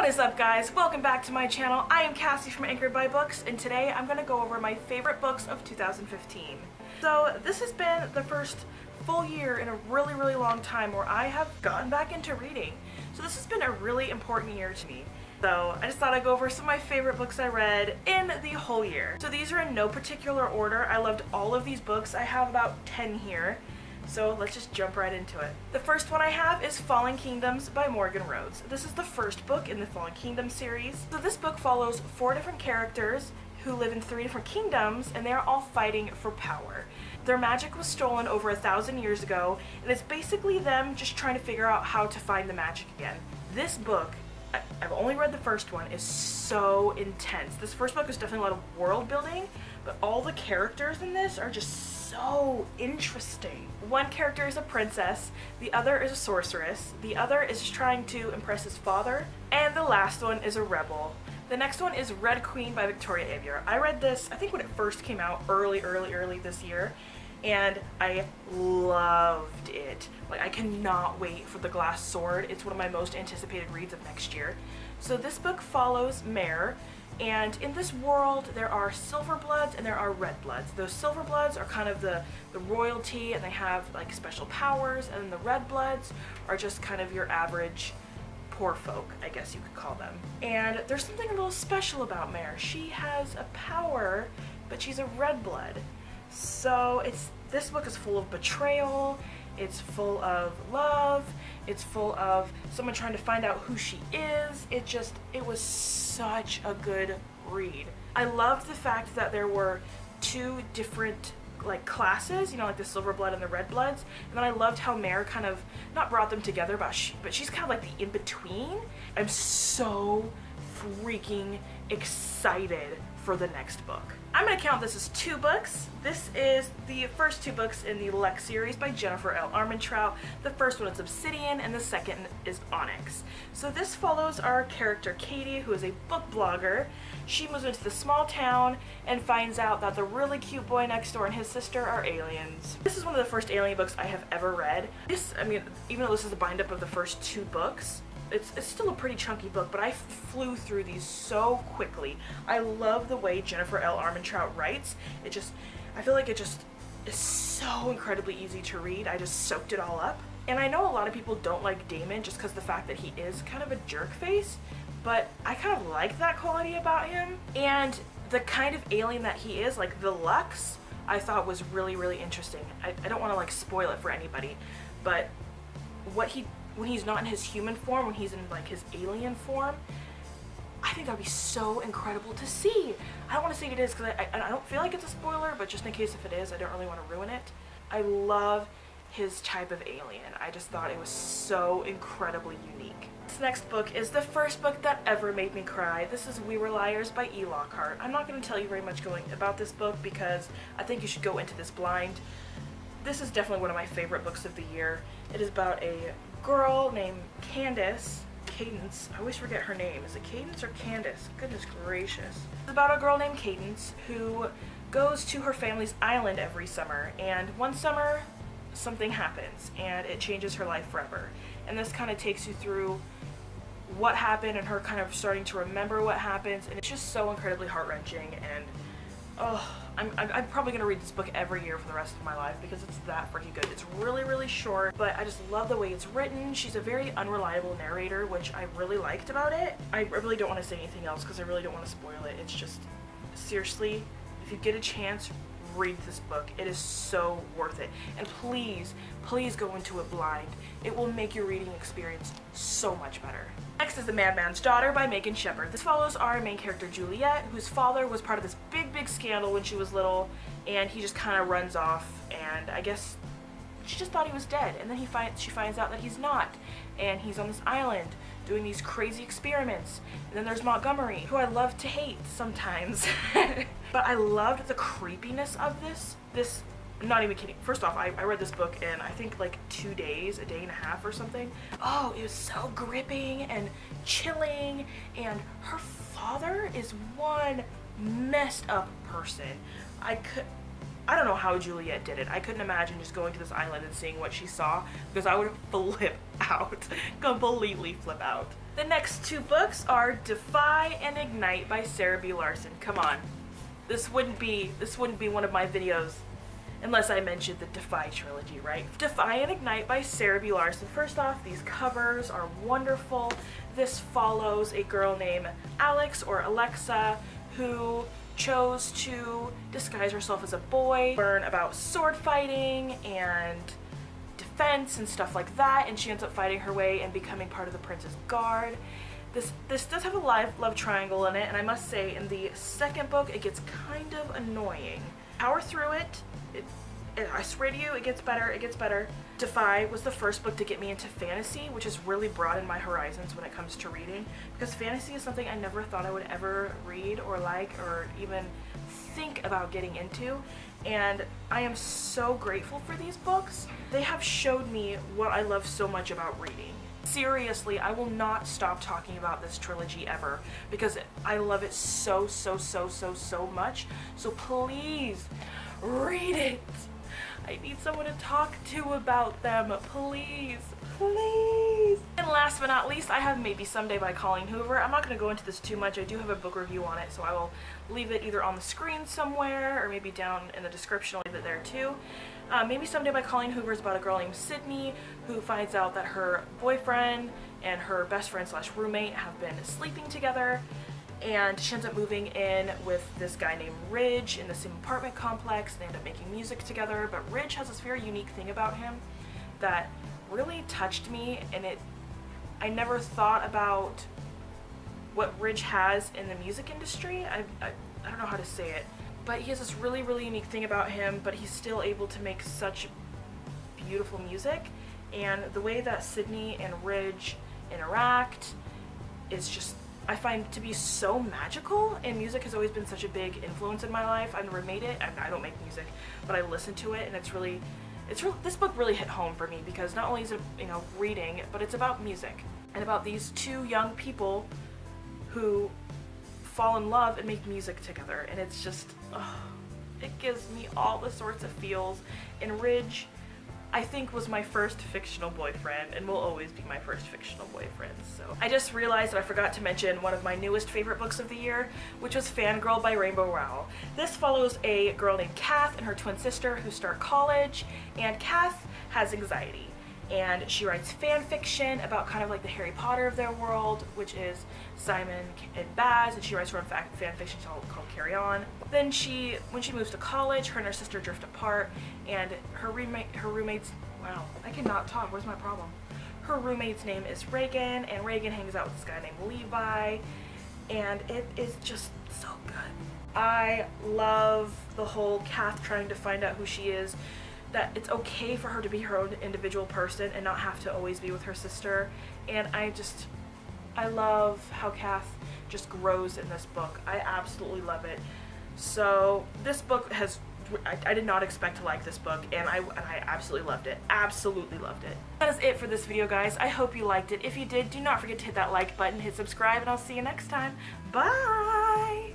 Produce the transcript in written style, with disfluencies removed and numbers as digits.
What is up, guys? Welcome back to my channel. I am Cassie from Anchored by Books, and today I'm going to go over my favorite books of 2015. So this has been the first full year in a really long time where I have gotten back into reading. So this has been a really important year to me. So I just thought I'd go over some of my favorite books I read in the whole year. So these are in no particular order. I loved all of these books. I have about 10 here. So let's just jump right into it. The first one I have is Fallen Kingdoms by Morgan Rhodes. This is the first book in the Fallen Kingdoms series. So this book follows 4 different characters who live in 3 different kingdoms, and they're all fighting for power. Their magic was stolen over 1,000 years ago, and it's basically them just trying to figure out how to find the magic again. This book, I've only read the first one, is so intense. This first book is definitely a lot of world building, but all the characters in this are just so interesting. One character is a princess, the other is a sorceress, the other is just trying to impress his father, and the last one is a rebel. The next one is Red Queen by Victoria Aveyard. I read this, I think when it first came out early this year, and I loved it. Like, I cannot wait for The Glass Sword. It's one of my most anticipated reads of next year. So this book follows Mare, and in this world there are silver bloods and there are red bloods. Those silver bloods are kind of the royalty, and they have like special powers, and then the red bloods are just kind of your average poor folk, I guess you could call them. And there's something a little special about Mare. She has a power, but she's a red blood. So this book is full of betrayal, it's full of love, it's full of someone trying to find out who she is. It was such a good read. I loved the fact that there were 2 different like classes, you know, like the silver blood and the red bloods, and then I loved how Mare kind of not brought them together, but she's kind of like the in-between. I'm so freaking excited for the next book. I'm going to count this as 2 books. This is the first 2 books in the Lex series by Jennifer L. Armentrout. The first one is Obsidian, and the second is Onyx. So this follows our character Katie, who is a book blogger. She moves into the small town and finds out that the really cute boy next door and his sister are aliens. This is one of the first alien books I have ever read. Even though this is a bind-up of the first 2 books, it's still a pretty chunky book, but I flew through these so quickly. I love the way Jennifer L. Armentrout writes. I feel like it just is so incredibly easy to read. I just soaked it all up. And I know a lot of people don't like Damon just because the fact that he is kind of a jerk face, but I kind of like that quality about him. And the kind of alien that he is, like the Lux, I thought was really interesting. I don't want to like spoil it for anybody, but when he's not in his human form, when he's in like his alien form, I think that would be so incredible to see. I don't want to say it is because I don't feel like it's a spoiler, but just in case if it is, I don't really want to ruin it. I love his type of alien. I just thought it was so incredibly unique. This next book is the first book that ever made me cry. This is We Were Liars by E. Lockhart. I'm not going to tell you very much about this book because I think you should go into this blind. This is definitely one of my favorite books of the year. It is about a girl named Cadence. I always forget her name. Is it Cadence or Candace? Goodness gracious. It's about a girl named Cadence who goes to her family's island every summer, and one summer something happens and it changes her life forever. And this kind of takes you through what happened and her kind of starting to remember what happens, and it's just so incredibly heart-wrenching. And oh, I'm probably going to read this book every year for the rest of my life because it's that freaking good. It's really short, but I just love the way it's written. She's a very unreliable narrator, which I really liked about it. I really don't want to say anything else because I really don't want to spoil it. It's just, seriously, if you get a chance, read this book. It is so worth it. And please go into it blind. It will make your reading experience so much better. Next is The Madman's Daughter by Megan Shepherd. This follows our main character Juliet, whose father was part of this big scandal when she was little, and he just kind of runs off, and I guess she just thought he was dead, and then she finds out that he's not, and he's on this island doing these crazy experiments. And then there's Montgomery, who I love to hate sometimes. But I loved the creepiness of this. I'm not even kidding. First off, I read this book in I think like 2 days, a day and a half or something. Oh, it was so gripping and chilling, and her father is one messed up person. I don't know how Juliet did it. I couldn't imagine just going to this island and seeing what she saw, because I would flip out, completely flip out. The next two books are Defy and Ignite by Sarah B. Larson. Come on. This wouldn't be one of my videos unless I mentioned the Defy trilogy, right? Defy and Ignite by Sarah B. Larson. First off, these covers are wonderful. This follows a girl named Alex or Alexa who chose to disguise herself as a boy, learn about sword fighting and defense and stuff like that, and she ends up fighting her way and becoming part of the Prince's Guard. This does have a love triangle in it, and I must say in the second book it gets kind of annoying. Power through it. I swear to you, it gets better, it gets better. Defy was the first book to get me into fantasy, which has really broadened my horizons when it comes to reading, because fantasy is something I never thought I would ever read or like or even think about getting into, and I am so grateful for these books. They have showed me what I love so much about reading. Seriously, I will not stop talking about this trilogy ever because I love it so much. So please read it. I need someone to talk to about them, please, please. And last but not least, I have Maybe Someday by Colleen Hoover. I'm not going to go into this too much. I do have a book review on it, so I will leave it either on the screen somewhere or maybe down in the description. I'll leave it there too. Maybe Someday by Colleen Hoover is about a girl named Sydney who finds out that her boyfriend and her best friend slash roommate have been sleeping together, and she ends up moving in with this guy named Ridge in the same apartment complex. They end up making music together, but Ridge has this very unique thing about him that really touched me, and I never thought about what Ridge has in the music industry. I don't know how to say it, but he has this really unique thing about him, but he's still able to make such beautiful music, and the way that Sydney and Ridge interact is just, I find to be so magical, and music has always been such a big influence in my life. I've never made it, I don't make music, but I listen to it, and this book really hit home for me because not only is it, you know, reading, but it's about music and about these two young people who fall in love and make music together, and it's just, it gives me all the sorts of feels. And Ridge, I think, was my first fictional boyfriend and will always be my first fictional boyfriend. So I just realized that I forgot to mention one of my newest favorite books of the year, which was Fangirl by Rainbow Rowell. This follows a girl named Kath and her twin sister who start college, and Kath has anxiety, and she writes fan fiction about kind of like the Harry Potter of their world, which is Simon and Baz, and she writes her own fan fiction called Carry On. Then when she moves to college, her and her sister drift apart, and her roommate's, wow, I cannot talk, where's my problem? Her roommate's name is Reagan, and Reagan hangs out with this guy named Levi, and it is just so good. I love the whole Kath trying to find out who she is, that it's okay for her to be her own individual person and not have to always be with her sister, and I love how Kath just grows in this book. I absolutely love it. So this book has, I did not expect to like this book, and I absolutely loved it. Absolutely loved it. That is it for this video, guys. I hope you liked it. If you did, do not forget to hit that like button, hit subscribe, and I'll see you next time. Bye!